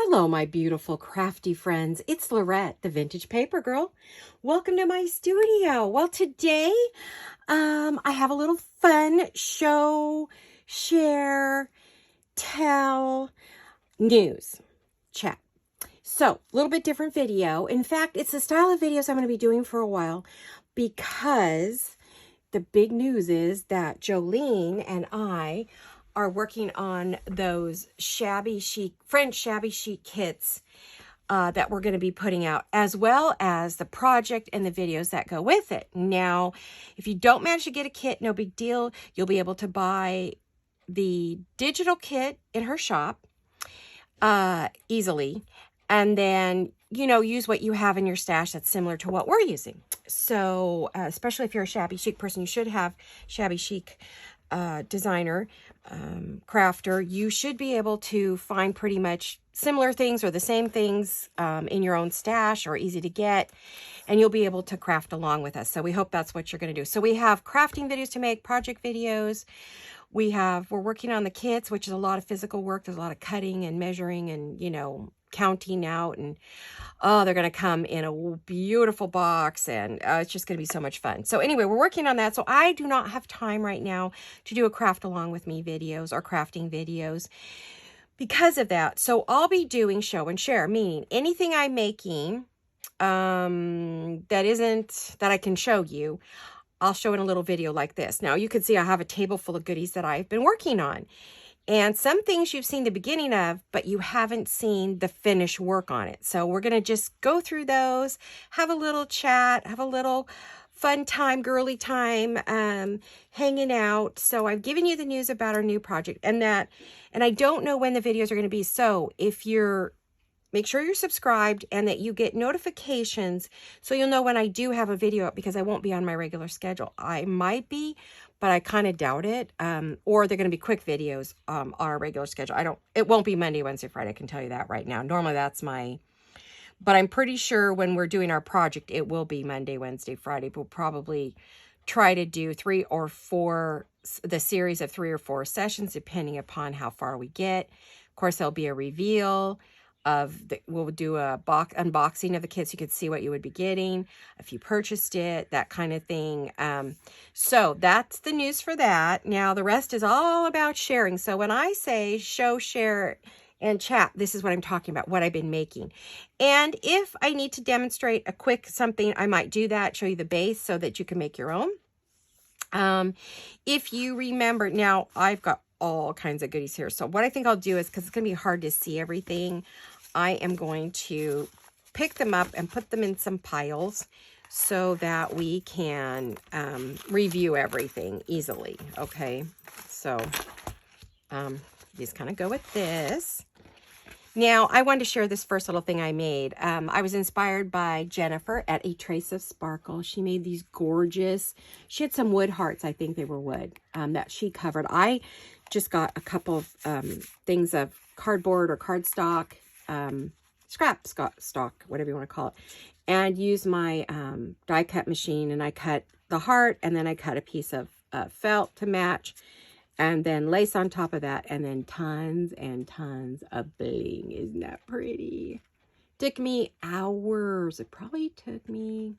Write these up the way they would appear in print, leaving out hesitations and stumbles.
Hello, my beautiful crafty friends. It's Laurette, the Vintage Paper Girl. Welcome to my studio. Well, today, I have a little fun show, share, tell, news chat. So, a little bit different video. In fact, it's the style of videos I'm going to be doing for a while because the big news is that Jolene and I are working on those shabby chic, French shabby chic kits that we're going to be putting out, as well as the project and the videos that go with it. Now, if you don't manage to get a kit, no big deal. You'll be able to buy the digital kit in her shop easily, and then, you know, use what you have in your stash that's similar to what we're using. So, especially if you're a shabby chic person, you should have shabby chic designer, crafter. You should be able to find pretty much similar things or the same things in your own stash or easy to get, and you'll be able to craft along with us. So we hope that's what you're going to do. So we have crafting videos to make, project videos. We're working on the kits, which is a lot of physical work. There's a lot of cutting and measuring and, you know, counting out, and oh, they're going to come in a beautiful box, and it's just going to be so much fun. So anyway, we're working on that. So I do not have time right now to do a craft along with me videos or crafting videos because of that. So I'll be doing show and share, meaning anything I'm making that I can show you, I'll show in a little video like this. Now you can see I have a table full of goodies that I've been working on. And some things you've seen the beginning of, but you haven't seen the finished work on it. So we're going to just go through those, have a little chat, have a little fun time, girly time, hanging out. So I've given you the news about our new project and I don't know when the videos are going to be. So make sure you're subscribed and that you get notifications so you'll know when I do have a video up, because I won't be on my regular schedule. I might be, but I kind of doubt it. Or they're going to be quick videos on our regular schedule. It won't be Monday, Wednesday, Friday. I can tell you that right now. Normally but I'm pretty sure when we're doing our project, it will be Monday, Wednesday, Friday. We'll probably try to do the series of 3 or 4 sessions, depending upon how far we get. Of course, there'll be a reveal we'll do a unboxing of the kit so you could see what you would be getting if you purchased it, that kind of thing. So that's the news for that. Now the rest is all about sharing. So when I say show, share, and chat, this is what I'm talking about, what I've been making. And if I need to demonstrate a quick something, I might do that, show you the base so that you can make your own. If you remember, now I've got all kinds of goodies here. So what I think I'll do is, because it's going to be hard to see everything, I am going to pick them up and put them in some piles so that we can review everything easily. Okay, so just kind of go with this. Now, I wanted to share this first little thing I made. I was inspired by Jennifer at A Trace of Sparkle. She made these gorgeous, she had some wood hearts, I think they were wood, that she covered. I just got a couple of things of cardboard or cardstock, scrap stock, whatever you want to call it, and used my die cut machine, and I cut the heart, and then I cut a piece of felt to match, and then lace on top of that, and then tons and tons of bling. Isn't that pretty? Took me hours. It probably took me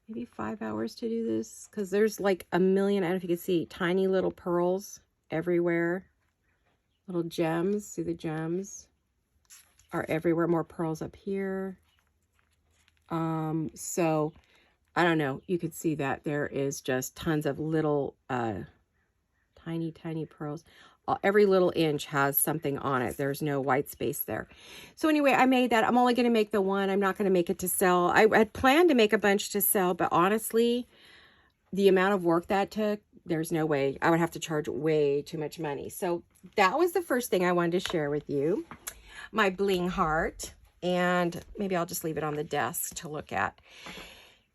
maybe 5 hours to do this, because there's like a million, I don't know if you can see, tiny little pearls everywhere. Little gems. See, the gems are everywhere. More pearls up here. So I don't know. You can see that there is just tons of little tiny pearls. Every little inch has something on it. There's no white space there. So anyway, I made that. I'm only going to make the one. I'm not going to make it to sell. I had planned to make a bunch to sell, but honestly, the amount of work that took, there's no way. I would have to charge way too much money. So that was the first thing I wanted to share with you. My bling heart. And maybe I'll just leave it on the desk to look at.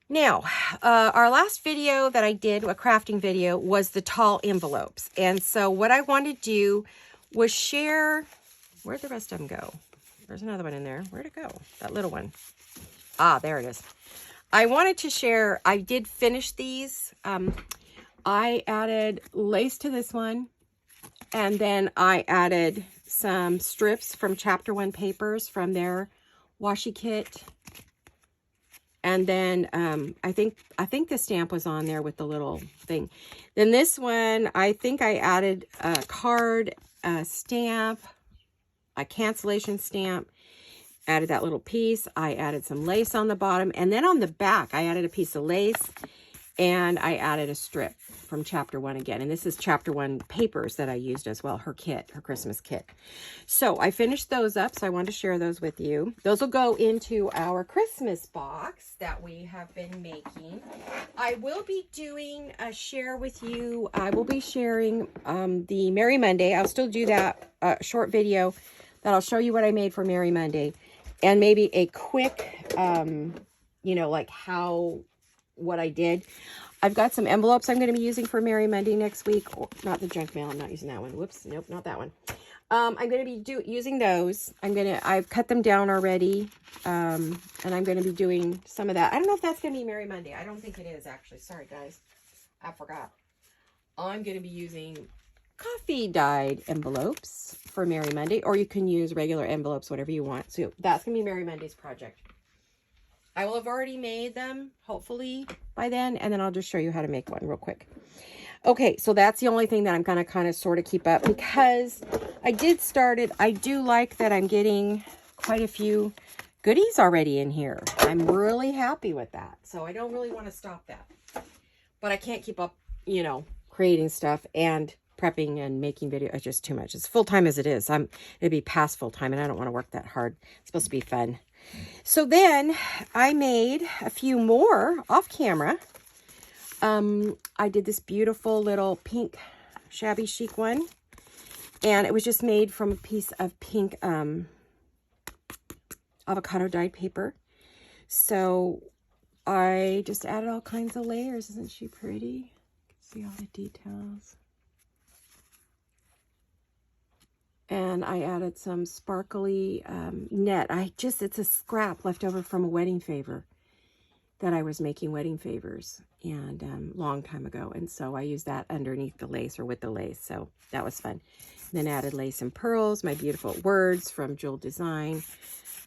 Now, our last video that I did, a crafting video, was the tall envelopes. And so what I wanted to do was share, where'd the rest of them go? There's another one in there. Where'd it go? That little one. Ah, there it is. I wanted to share, I did finish these. I added lace to this one, and then I added some strips from Chapter 1 papers from their washi kit. And then I think the stamp was on there with the little thing. Then this one, I think I added a card, a stamp, a cancellation stamp. Added that little piece. I added some lace on the bottom. And then on the back, I added a piece of lace. And I added a strip from Chapter 1 again. And this is Chapter 1 papers that I used as well, her kit, her Christmas kit. So I finished those up, so I wanted to share those with you. Those will go into our Christmas box that we have been making. I will be doing a share with you. I will be sharing the Merry Monday. I'll still do that short video that I'll show you what I made for Merry Monday. And maybe a quick, you know, like what I did. I've got some envelopes I'm going to be using for Merry Monday next week. Oh, not the junk mail. I'm not using that one. Whoops. Nope, not that one. I'm going to be using those. I've cut them down already. And I'm going to be doing some of that. I don't know if that's going to be Merry Monday. I don't think it is, actually. Sorry, guys. I forgot. I'm going to be using coffee dyed envelopes for Merry Monday, or you can use regular envelopes, whatever you want. So that's going to be Merry Monday's project. I will have already made them, hopefully, by then, and then I'll just show you how to make one real quick. Okay, so that's the only thing that I'm going to kind of sort of keep up, because I did start it. I do like that I'm getting quite a few goodies already in here. I'm really happy with that, so I don't really want to stop that. But I can't keep up, you know, creating stuff and prepping and making videos. It's just too much. It's full-time as it is. It'd be past full-time, and I don't want to work that hard. It's supposed to be fun. So then I made a few more off camera. I did this beautiful little pink shabby chic one, and it was just made from a piece of pink avocado dyed paper. So I just added all kinds of layers. Isn't she pretty? See all the details. And I added some sparkly net. It's a scrap left over from a wedding favor that I was making wedding favors and long time ago. And so I used that underneath the lace or with the lace. So that was fun. And then added lace and pearls, my beautiful words from Jewel Design.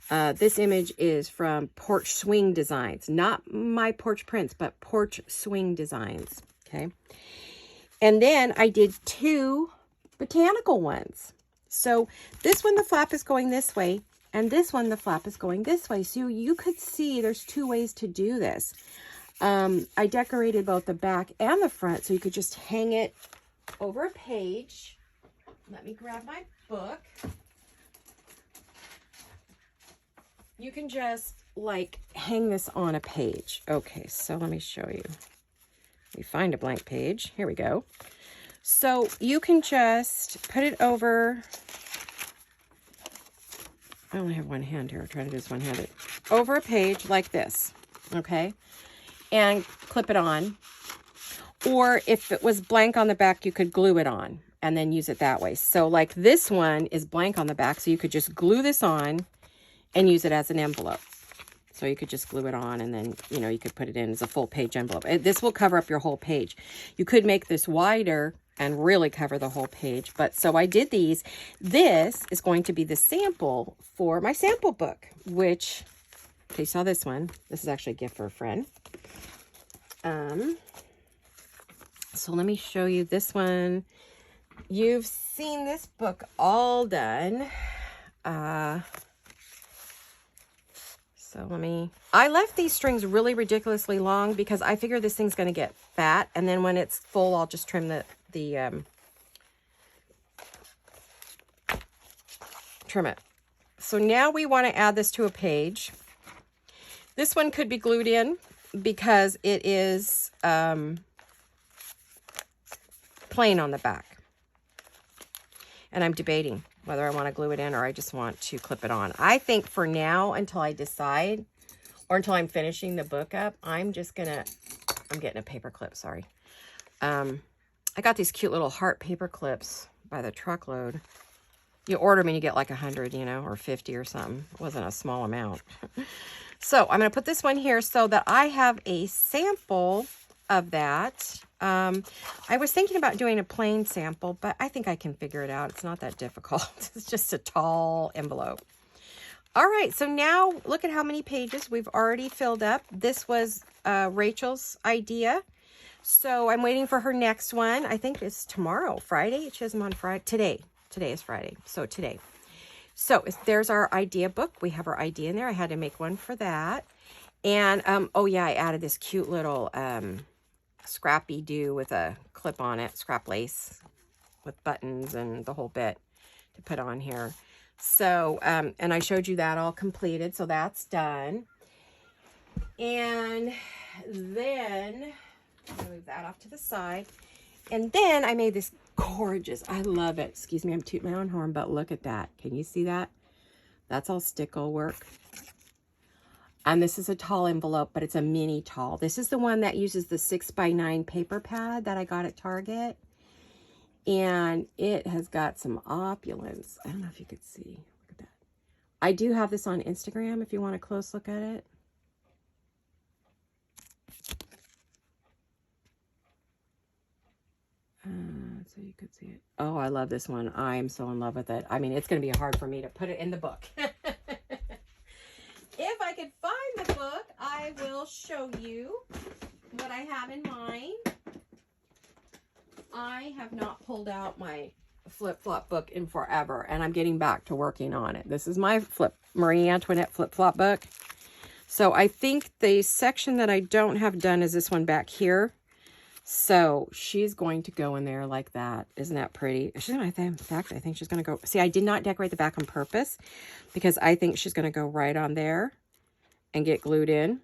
This image is from Porch Swing Designs, not my porch prints, but Porch Swing Designs. Okay. And then I did 2 botanical ones. So this one, the flap is going this way, and this one, the flap is going this way. So you could see there's 2 ways to do this. I decorated both the back and the front, so you could just hang it over a page. Let me grab my book. You can just like hang this on a page. Okay, so let me show you. Let me find a blank page. Here we go. So you can just put it over. I only have one hand here. I'm trying to do this one-handed. Over a page like this, okay? And clip it on. Or if it was blank on the back, you could glue it on and then use it that way. So like this one is blank on the back, so you could just glue this on and use it as an envelope. So you could just glue it on and then, you know, you could put it in as a full page envelope. This will cover up your whole page. You could make this wider and really cover the whole page. But so I did these. This is going to be the sample for my sample book, which, okay, you saw this one. This is actually a gift for a friend. So let me show you this one. You've seen this book all done. So I left these strings really ridiculously long because I figure this thing's going to get fat. And then when it's full, I'll just trim trim it. So now we want to add this to a page. This one could be glued in because it is plain on the back. And I'm debating whether I want to glue it in or I just want to clip it on. I think for now, until I decide, or until I'm finishing the book up, I'm getting a paper clip, sorry. I got these cute little heart paper clips by the truckload. You order them and you get like 100, you know, or 50 or something. It wasn't a small amount. So I'm going to put this one here so that I have a sample of that. I was thinking about doing a plain sample, but I think I can figure it out. It's not that difficult. It's just a tall envelope. All right, so now look at how many pages we've already filled up. This was Rachel's idea. So I'm waiting for her next one. I think it's tomorrow, Friday. She has them on Friday. Today is Friday, so today. So there's our idea book. We have our idea in there. I had to make one for that. And, oh yeah, I added this cute little scrappy do with a clip on it, scrap lace with buttons and the whole bit to put on here. So, and I showed you that all completed, so that's done. And then, I'll move that off to the side. And then I made this gorgeous, I love it. Excuse me, I'm tooting my own horn, but look at that. Can you see that? That's all stickle work. And this is a tall envelope, but it's a mini tall. This is the one that uses the 6x9 paper pad that I got at Target. And it has got some opulence. I don't know if you could see. Look at that. I do have this on Instagram if you want a close look at it. So you could see it. Oh, I love this one. I am so in love with it. I mean, it's going to be hard for me to put it in the book. If I could find the book, I will show you what I have in mind. I have not pulled out my flip-flop book in forever, and I'm getting back to working on it. This is my Marie Antoinette flip-flop book. So I think the section that I don't have done is this one back here. So she's going to go in there like that. Isn't that pretty? In fact, I think she's going to go. See, I did not decorate the back on purpose because I think she's going to go right on there and get glued in.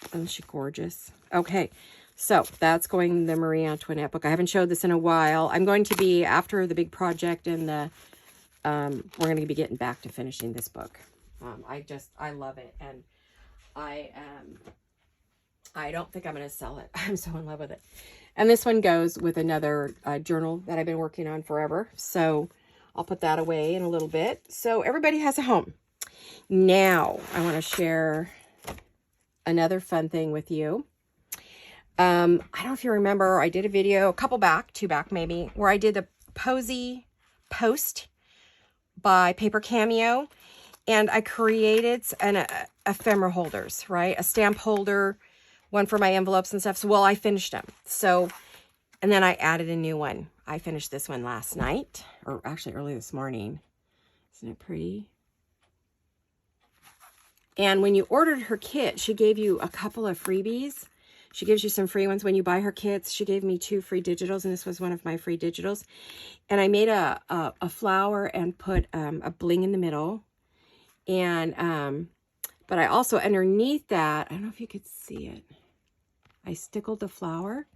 Isn't she gorgeous? Okay, so that's going in the Marie Antoinette book. I haven't showed this in a while. I'm going to be, after the big project and the, we're going to be getting back to finishing this book. I love it. And I don't think I'm going to sell it. I'm so in love with it. And this one goes with another journal that I've been working on forever. So I'll put that away in a little bit. So everybody has a home. Now I want to share another fun thing with you. I don't know if you remember, I did a video, two back maybe, where I did the Posy Post by Paper Cameo. And I created an ephemera holders, right? A stamp holder, one for my envelopes and stuff. So, well, I finished them. So, and then I added a new one. I finished this one last night, or actually early this morning. Isn't it pretty? And when you ordered her kit, she gave you a couple of freebies. She gives you some free ones when you buy her kits. She gave me 2 free digitals, and this was one of my free digitals. And I made a flower and put a bling in the middle. And, but I also, underneath that, I don't know if you could see it, I stickled the flower.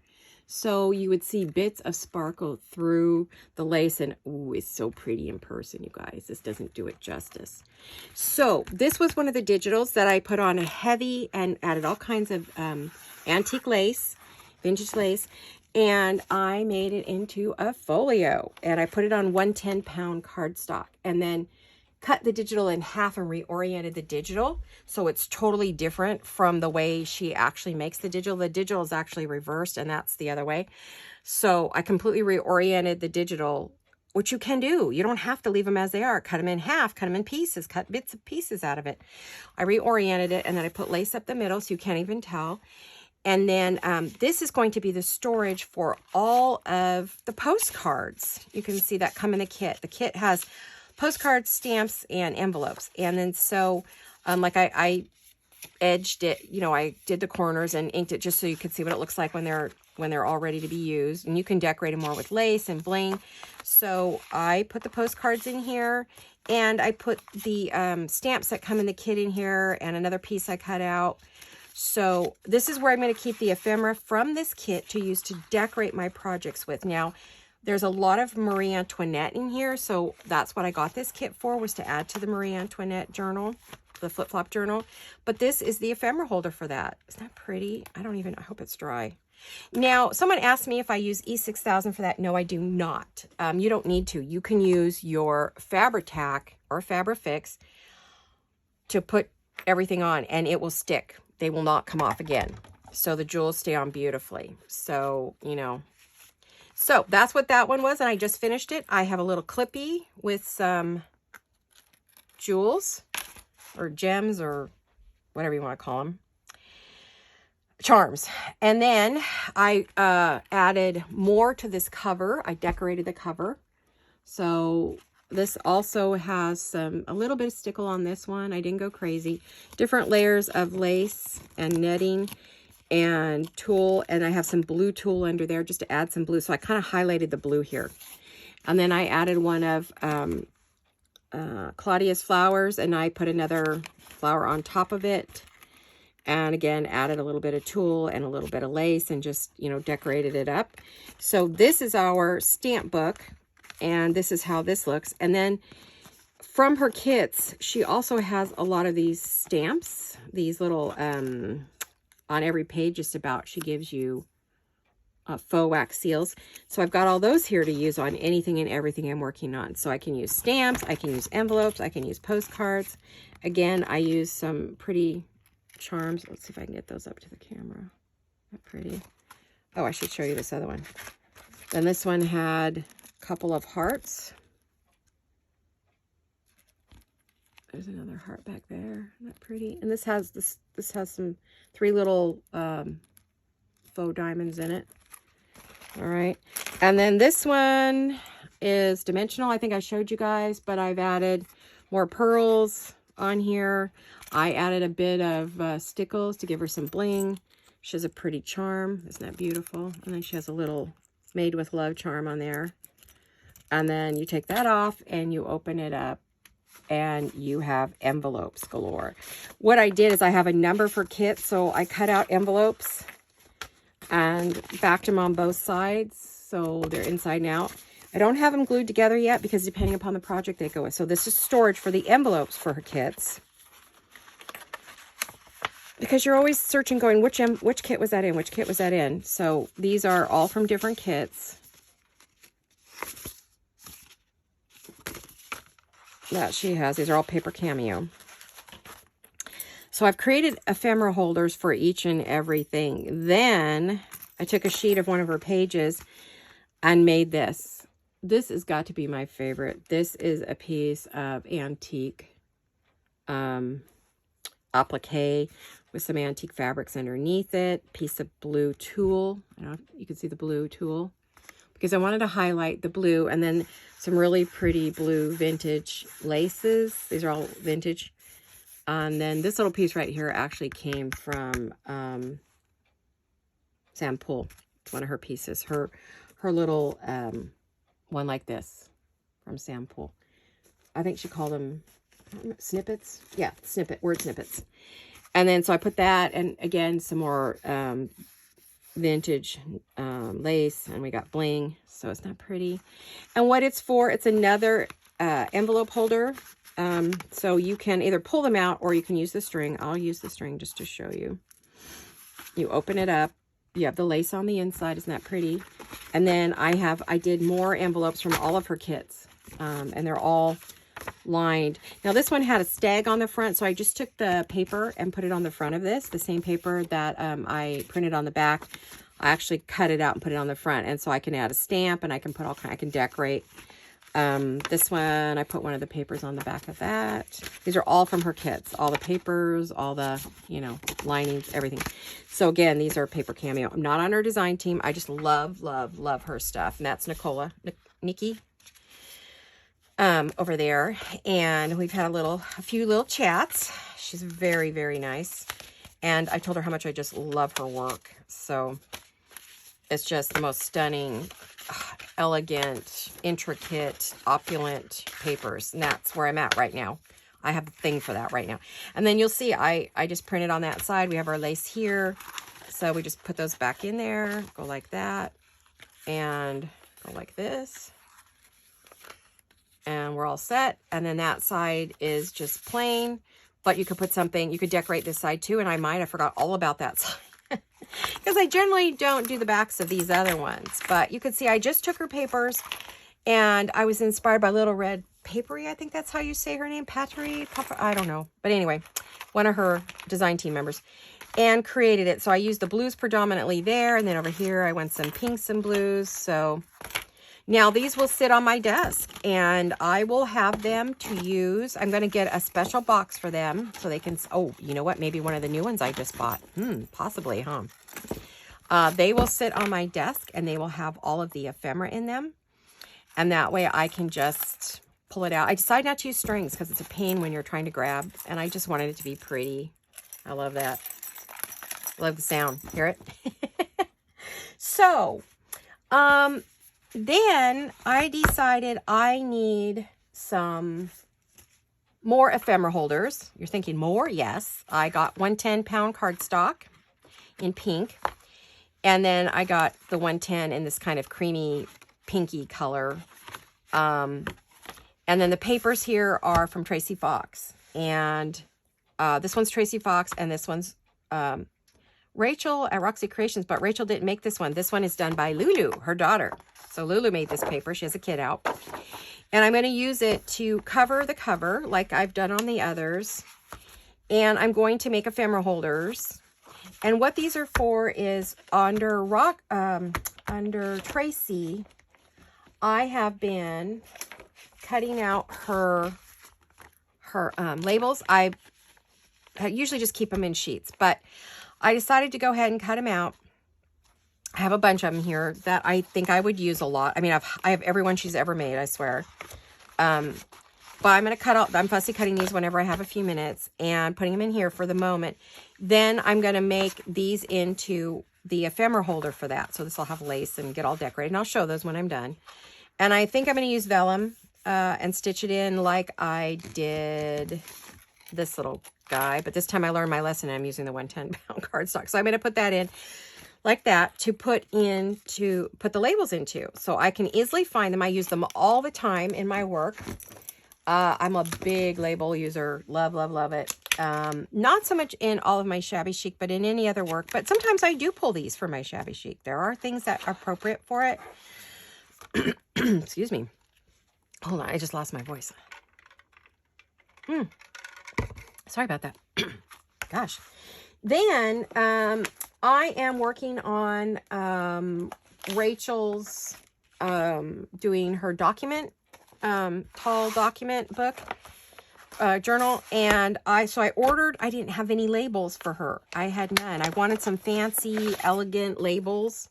So you would see bits of sparkle through the lace, and ooh, it's so pretty in person, you guys. This doesn't do it justice. So this was one of the digitals that I put on a heavy and added all kinds of antique lace, vintage lace, and I made it into a folio, and I put it on 110-pound cardstock, and then cut the digital in half and reoriented the digital so it's totally different from the way she actually makes the digital. The digital is actually reversed, and that's the other way. So I completely reoriented the digital, which you can do. You don't have to leave them as they are. Cut them in half, cut them in pieces, cut bits of pieces out of it. I reoriented it, and then I put lace up the middle so you can't even tell. And then this is going to be the storage for all of the postcards. You can see that come in the kit. The kit has postcards, stamps, and envelopes. And then so, like I edged it, you know, I did the corners and inked it just so you could see what it looks like when they're all ready to be used. And you can decorate them more with lace and bling. So I put the postcards in here, and I put the stamps that come in the kit in here, and another piece I cut out. So this is where I'm going to keep the ephemera from this kit to use to decorate my projects with. Now, there's a lot of Marie Antoinette in here, so that's what I got this kit for, was to add to the Marie Antoinette journal, the flip-flop journal. But this is the ephemera holder for that. Isn't that pretty? I hope it's dry. Now, someone asked me if I use E6000 for that. No, I do not. You don't need to. You can use your Fabri-Tac or Fabri-Fix to put everything on, and it will stick. They will not come off again. so the jewels stay on beautifully. So, you know, so that's what that one was, and I just finished it. I have a little clippy with some jewels or gems or whatever you want to call them. Charms. And then I added more to this cover. I decorated the cover. So this also has a little bit of stickle on this one. I didn't go crazy. Different layers of lace and netting and tulle. And I have some blue tulle under there just to add some blue. So I kind of highlighted the blue here. And then I added one of Claudia's flowers, and I put another flower on top of it. And again, added a little bit of tulle and a little bit of lace and just, you know, decorated it up. So this is our stamp book, and this is how this looks. And then from her kits, she also has a lot of these stamps, these little, on every page just about, she gives you faux wax seals. So I've got all those here to use on anything and everything I'm working on. So I can use stamps, I can use envelopes, I can use postcards. Again, I use some pretty charms. Let's see if I can get those up to the camera. Not pretty. Oh, I should show you this other one. Then this one had a couple of hearts. There's another heart back there. Not pretty. And this has some 3 little faux diamonds in it. All right. And then this one is dimensional. I think I showed you guys, but I've added more pearls on here. I added a bit of stickles to give her some bling. She has a pretty charm. Isn't that beautiful? And then she has a little made with love charm on there. And then you take that off and you open it up and you have envelopes galore. What I did is I have a number for kits, so I cut out envelopes and backed them on both sides so they're inside and out. I don't have them glued together yet because depending upon the project they go with. So this is storage for the envelopes for her kits. Because you're always searching going, which kit was that in? Which kit was that in? So these are all from different kits that she has. These are all paper cameo. So I've created ephemera holders for each and everything. Then I took a sheet of one of her pages and made this. This has got to be my favorite. This is a piece of antique applique with some antique fabrics underneath it. Piece of blue tulle. I don't know if you can see the blue tulle, because I wanted to highlight the blue, and then some really pretty blue vintage laces. These are all vintage. And then this little piece right here actually came from Sam Poole. It's one of her pieces. Her little one like this from Sam Poole. I think she called them snippets. Yeah, word snippets. And then so I put that, and again some more vintage lace, and we got bling. So it's not pretty. And what it's for, it's another envelope holder. So you can either pull them out or you can use the string. I'll use the string just to show you. You open it up. You have the lace on the inside. Isn't that pretty? And then I did more envelopes from all of her kits. And they're all lined. Now this one had a stag on the front, so I just took the paper and put it on the front of this. The same paper that I printed on the back. I actually cut it out and put it on the front. And so I can add a stamp, and I can put I can decorate. This one, I put one of the papers on the back of that. These are all from her kits. All the papers, all the, you know, linings, everything. So again, these are paper cameo. I'm not on her design team. I just love, love, love her stuff. And that's Nikki, over there. And we've had a few little chats. She's very, very nice. And I told her how much I just love her work. So it's just the most stunning, elegant, intricate, opulent papers. And that's where I'm at right now. I have a thing for that right now. And then you'll see I just printed on that side. We have our lace here. So we just put those back in there. Go like that. And go like this. And we're all set. And then that side is just plain. But you could put something, you could decorate this side too. And I forgot all about that side. Because I generally don't do the backs of these other ones. But you can see I just took her papers, and I was inspired by Little Red Papery. I think that's how you say her name. Papery? I don't know. But anyway, one of her design team members. and created it. So I used the blues predominantly there, and then over here I went some pinks and blues. So now these will sit on my desk, and I will have them to use. I'm going to get a special box for them so they can, oh, you know what? Maybe one of the new ones I just bought. Possibly, huh? They will sit on my desk, and they will have all of the ephemera in them. And that way I can just pull it out. I decided not to use strings because it's a pain when you're trying to grab, and I just wanted it to be pretty. I love that. Love the sound. Hear it? So, then I decided I need some more ephemera holders. You're thinking more? Yes. I got 110-pound cardstock in pink. And then I got the 110 in this kind of creamy pinky color. And then the papers here are from Tracy Fox. And this one's Tracy Fox, and this one's Rachel at Roxy Creations. But Rachel didn't make this one. This one is done by Lulu, her daughter. So Lulu made this paper. She has a kit out. And I'm going to use it to cover the cover like I've done on the others. And I'm going to make ephemera holders. And what these are for is under Tracy, I have been cutting out her labels. I usually just keep them in sheets, but I decided to go ahead and cut them out. I have a bunch of them here that I think I would use a lot. I mean, I have every one she's ever made, I swear. But I'm going to cut out, I'm fussy cutting these whenever I have a few minutes and putting them in here for the moment. Then I'm going to make these into the ephemera holder for that. So this will have lace and get all decorated. And I'll show those when I'm done. And I think I'm going to use vellum and stitch it in like I did this little guy. But this time I learned my lesson and I'm using the 110-pound cardstock. So I'm going to put that in like that to put the labels into. So I can easily find them. I use them all the time in my work. I'm a big label user. Love, love, love it. Not so much in all of my shabby chic, but in any other work. But sometimes I do pull these for my shabby chic. There are things that are appropriate for it. Excuse me. Hold on, I just lost my voice. Sorry about that. Gosh. Then I am working on Rachel's doing her document, tall document book, journal. And I ordered, I didn't have any labels for her. I had none. I wanted some fancy, elegant labels.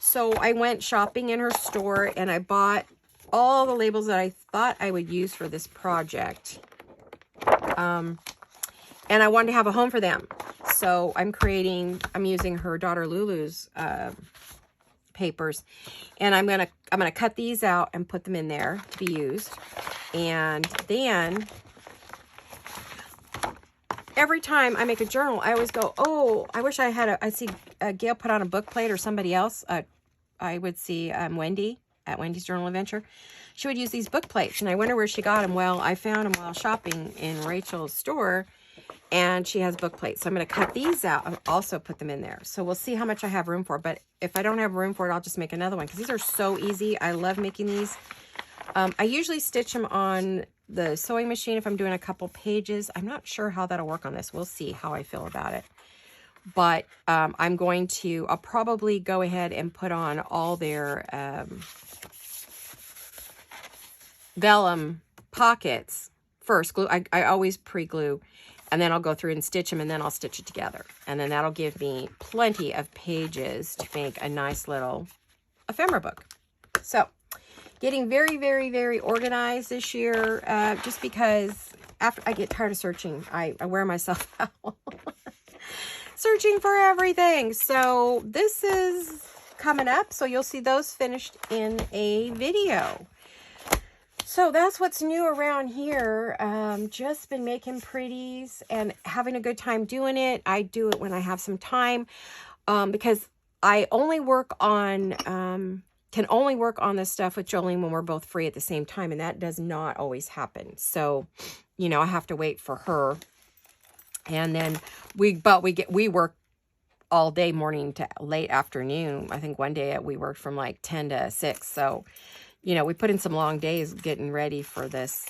So I went shopping in her store and I bought all the labels that I thought I would use for this project. And I wanted to have a home for them. So I'm using her daughter Lulu's papers. And I'm gonna cut these out and put them in there to be used. And then every time I make a journal, I always go, oh, I wish I had I see Gail put on a book plate or somebody else. I would see Wendy at Wendy's Journal Adventure. She would use these book plates, and I wonder where she got them. Well, I found them while shopping in Rachel's store, and she has book plates. So I'm going to cut these out and also put them in there. So we'll see how much I have room for. But if I don't have room for it, I'll just make another one because these are so easy. I love making these. I usually stitch them on the sewing machine if I'm doing a couple pages. I'm not sure how that'll work on this. We'll see how I feel about it. But I'll probably go ahead and put on all their vellum pockets first. Glue. I always pre-glue, and then I'll go through and stitch them, and then I'll stitch it together. And then that'll give me plenty of pages to make a nice little ephemera book. So getting very, very, very organized this year, just because after I get tired of searching, I wear myself out. Searching for everything. So this is coming up. So you'll see those finished in a video. So that's what's new around here. Just been making pretties and having a good time doing it. I do it when I have some time because I only work on, can only work on this stuff with Jolene when we're both free at the same time. And that does not always happen. So, you know, I have to wait for her. And then we work all day, morning to late afternoon. I think one day we worked from like 10 to 6. So, you know, we put in some long days getting ready for this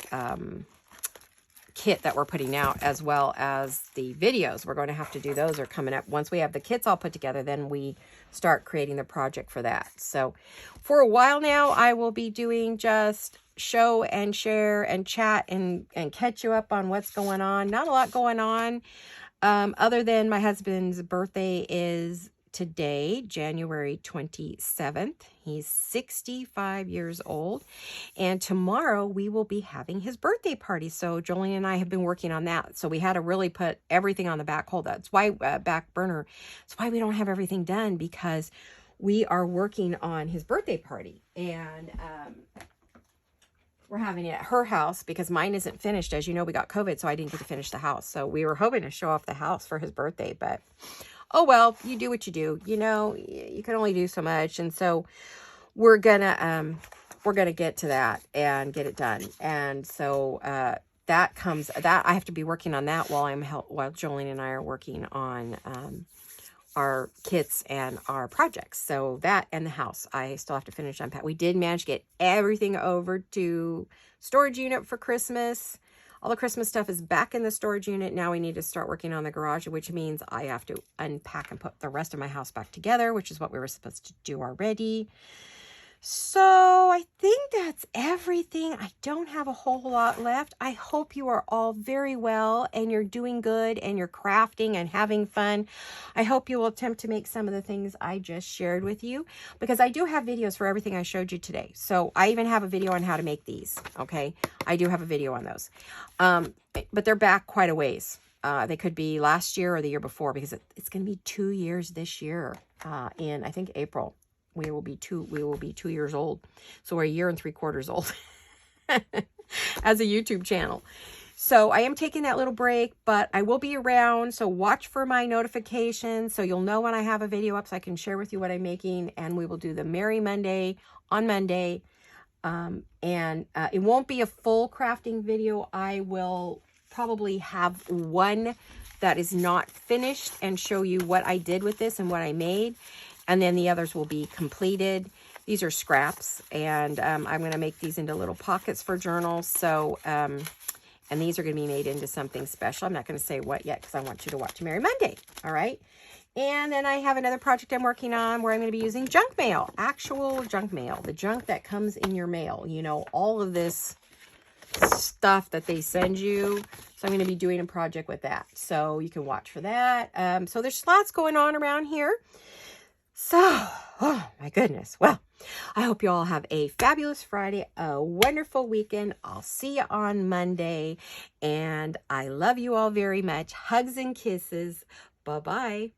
kit that we're putting out, as well as the videos. We're going to have to do those are coming up. Once we have the kits all put together, then we start creating the project for that. So for a while now, I will be doing just show and share and chat and catch you up on what's going on. Not a lot going on, other than my husband's birthday is today, January 27th. He's 65 years old. And tomorrow we will be having his birthday party. So Jolene and I have been working on that. So we had to really put everything on the back hold. That's why, back burner. That's why we don't have everything done, because we are working on his birthday party. And, we're having it at her house because mine isn't finished. As you know, we got COVID, so I didn't get to finish the house. So we were hoping to show off the house for his birthday, but oh well, you do what you do. You know, you can only do so much. And so we're gonna get to that and get it done. And so that I have to be working on that while Jolene and I are working on our kits and our projects. So that and the house, I still have to finish unpack. We did manage to get everything over to storage unit for Christmas. All the Christmas stuff is back in the storage unit. Now we need to start working on the garage, which means I have to unpack and put the rest of my house back together, which is what we were supposed to do already. So I think that's everything. I don't have a whole lot left. I hope you are all very well and you're doing good and you're crafting and having fun. I hope you will attempt to make some of the things I just shared with you, because I do have videos for everything I showed you today. So I even have a video on how to make these. Okay. I do have a video on those. But they're back quite a ways. They could be last year or the year before, because it's going to be 2 years this year, in I think April. We will be 2 years old. So we're 1 year and 3/4 old as a YouTube channel. So I am taking that little break, but I will be around. So watch for my notifications so you'll know when I have a video up, so I can share with you what I'm making. And we will do the Merry Monday on Monday. It won't be a full crafting video. I will probably have one that is not finished and show you what I did with this and what I made. And then the others will be completed. These are scraps, and I'm going to make these into little pockets for journals. So, and these are going to be made into something special. I'm not going to say what yet, because I want you to watch Merry Monday. All right. And then I have another project I'm working on where I'm going to be using junk mail, actual junk mail, the junk that comes in your mail. You know, all of this stuff that they send you. So I'm going to be doing a project with that. So you can watch for that. So there's lots going on around here. So, oh my goodness. Well, I hope you all have a fabulous Friday, a wonderful weekend. I'll see you on Monday. And I love you all very much. Hugs and kisses. Bye-bye.